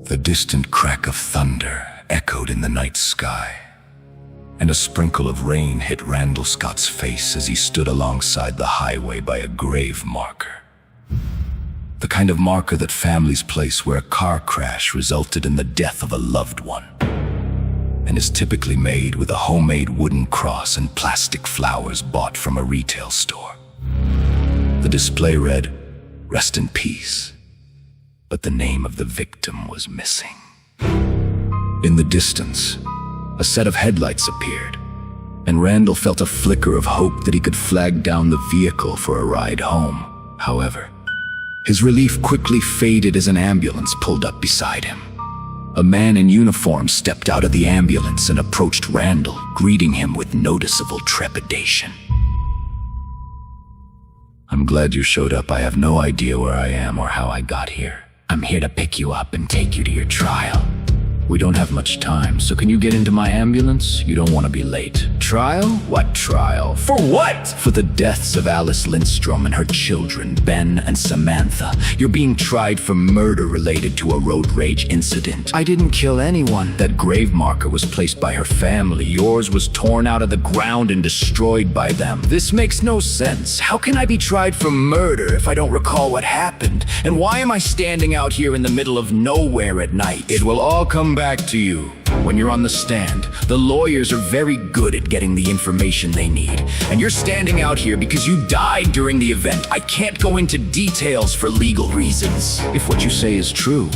The distant crack of thunder echoed in the night sky, and a sprinkle of rain hit Randall Scott's face as he stood alongside the highway by a grave marker. The kind of marker that families place where a car crash resulted in the death of a loved one, and is typically made with a homemade wooden cross and plastic flowers bought from a retail store. The display read, "Rest in peace," but the name of the victim was missing. In the distance, a set of headlights appeared, and Randall felt a flicker of hope that he could flag down the vehicle for a ride home. However, his relief quickly faded as an ambulance pulled up beside him. A man in uniform stepped out of the ambulance and approached Randall, greeting him with noticeable trepidation. "I'm glad you showed up. I have no idea where I am or how I got here. I'm here to pick you up and take you to your trial. We don't have much time, so can you get into my ambulance? You don't want to be late." "Trial? What trial? For what?" "For the deaths of Alice Lindstöm and her children, Ben and Samantha. You're being tried for murder related to a road rage incident." "I didn't kill anyone." "That grave marker was placed by her family. Yours was torn out of the ground and destroyed by them." "This makes no sense. How can I be tried for murder if I don't recall what happened? And why am I standing out here in the middle of nowhere at night?" "It will all come back to you when you're on the stand. The lawyers are very good at getting the information they need, and you're standing out here because you died during the event. I can't go into details for legal reasons." "If what you say is true,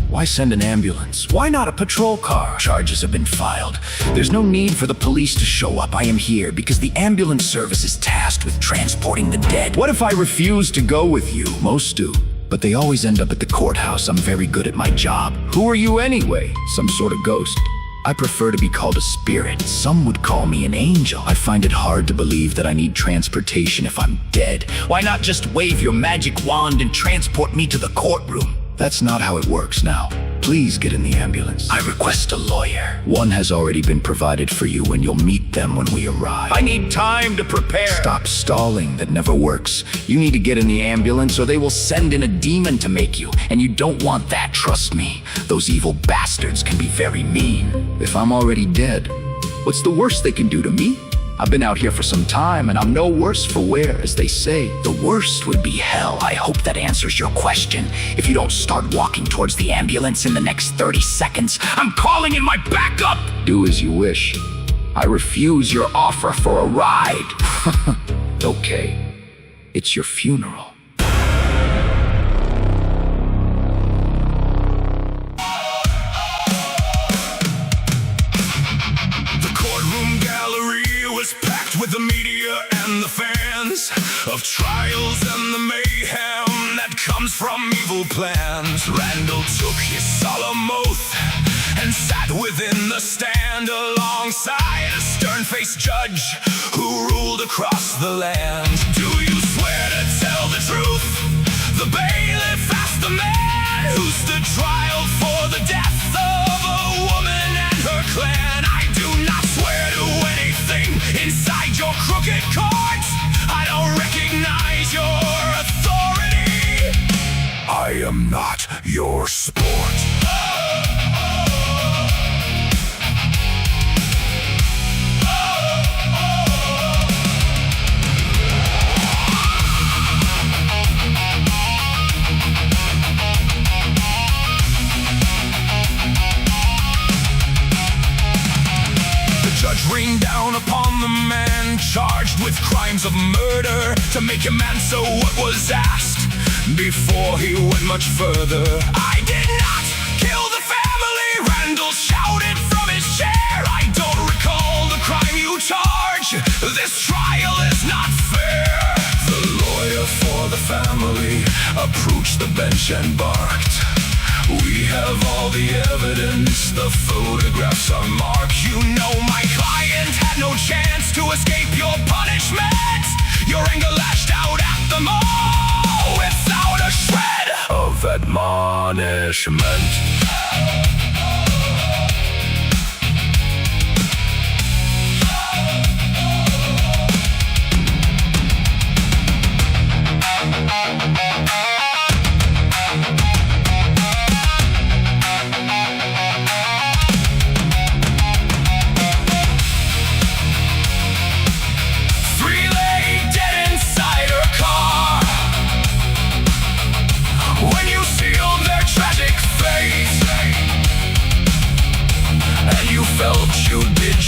why send an ambulance? Why not a patrol car? Charges have been filed. There's no need for the police to show up. I am here because the ambulance service is tasked with transporting the dead." "What if I refuse to go with you?" "Most do, but they always end up at the courthouse. I'm very good at my job." "Who are you anyway?" "Some sort of ghost. I prefer to be called a spirit. Some would call me an angel. I find it hard to believe that I need transportation if I'm dead. Why not just wave your magic wand and transport me to the courtroom?" "That's not how it works now. Please get in the ambulance. I request a lawyer. One has already been provided for you, and you'll meet them when we arrive." "I need time to prepare." "Stop stalling. That never works. You need to get in the ambulance or they will send in a demon to make you, and you don't want that, trust me. Those evil bastards can be very mean." "If I'm already dead, what's the worst they can do to me? I've been out here for some time, and I'm no worse for wear, as they say." "The worst would be hell." "I hope that answers your question. If you don't start walking towards the ambulance in the next 30 seconds, I'm calling in my backup." "Do as you wish. I refuse your offer for a ride." "Okay, it's your funeral." With the media and the fans of trials and the mayhem that comes from evil plans, Randall took his solemn oath and sat within the stand alongside a stern-faced judge who ruled across the land. "Do you swear to tell the truth?" the bailiff asked the man who stood trial for the death of a woman and her clan. "I do not swear to anything inside your crooked court. I don't recognize your authority. I am not your sport." Rained down upon the man charged with crimes of murder to make him answer what was asked before he went much further. "I did not kill the family," Randall shouted from his chair. "I don't recall the crime you charge. This trial is not fair." The lawyer for the family approached the bench and barked, "We have all the evidence. The photographs are marked. You know my client had no chance to escape your punishment. Your anger lashed out at them all without a shred of admonishment."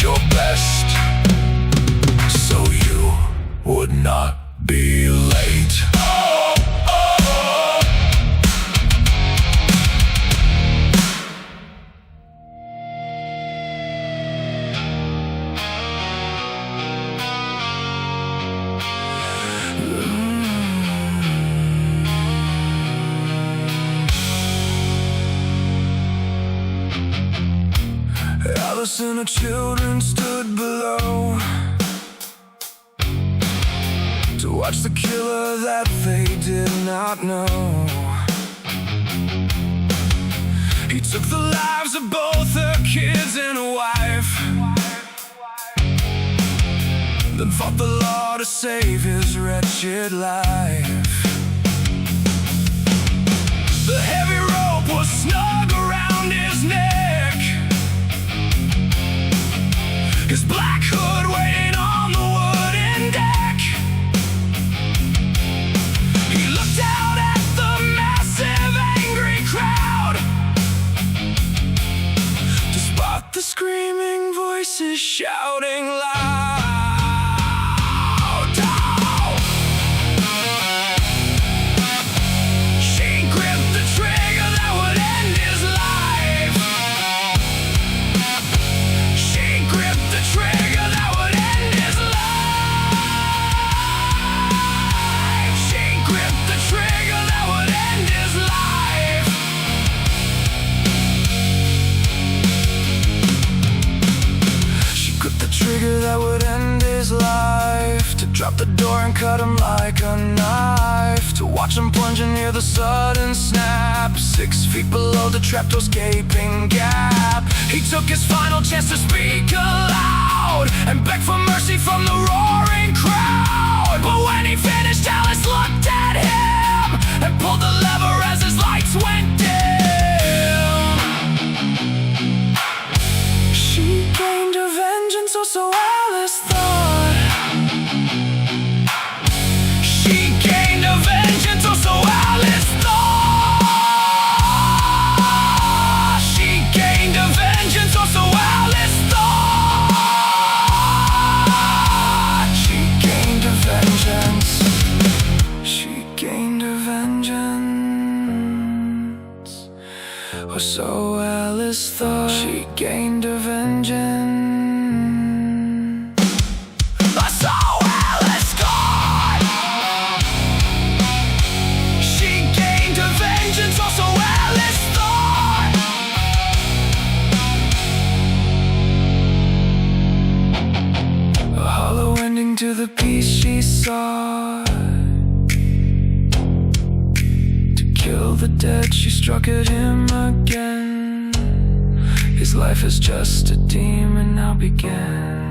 your best, so you would not be late. Alice and her children stood below to watch the killer that they did not know. He took the lives of both her kids and a wife, then fought the law to save his wretched life. The heavy rope was snug around his neck, his black hood waiting on the wooden deck. He looked out at the massive angry crowd to spot the screaming voices shouting loud. She gripped the trigger that would end his life. She gripped the trigger that would end his life. She gripped the trigger that would end his life. She gripped the trigger that would end his life, to drop the door and cut him like a knife, to watch him plunge and hear the sudden snap, 6 feet below the trapdoor's gaping gap. He took his final chance to speak aloud and beg for mercy from the roaring crowd. But when he finished, Alice looked at him and pulled the lever as his lights went dim. She gained her vengeance, or so Alice thought. She gained her vengeance, or so Alice thought. She gained her vengeance, or so Alice thought. She gained her vengeance. She gained her vengeance, or so Alice thought. She gained her vengeance. Or so Alice thought. She gained her vengeance, or so Alice thought. A hollow ending to the piece she sought. To kill the dead, she struck at him again. His life is just a demon now began.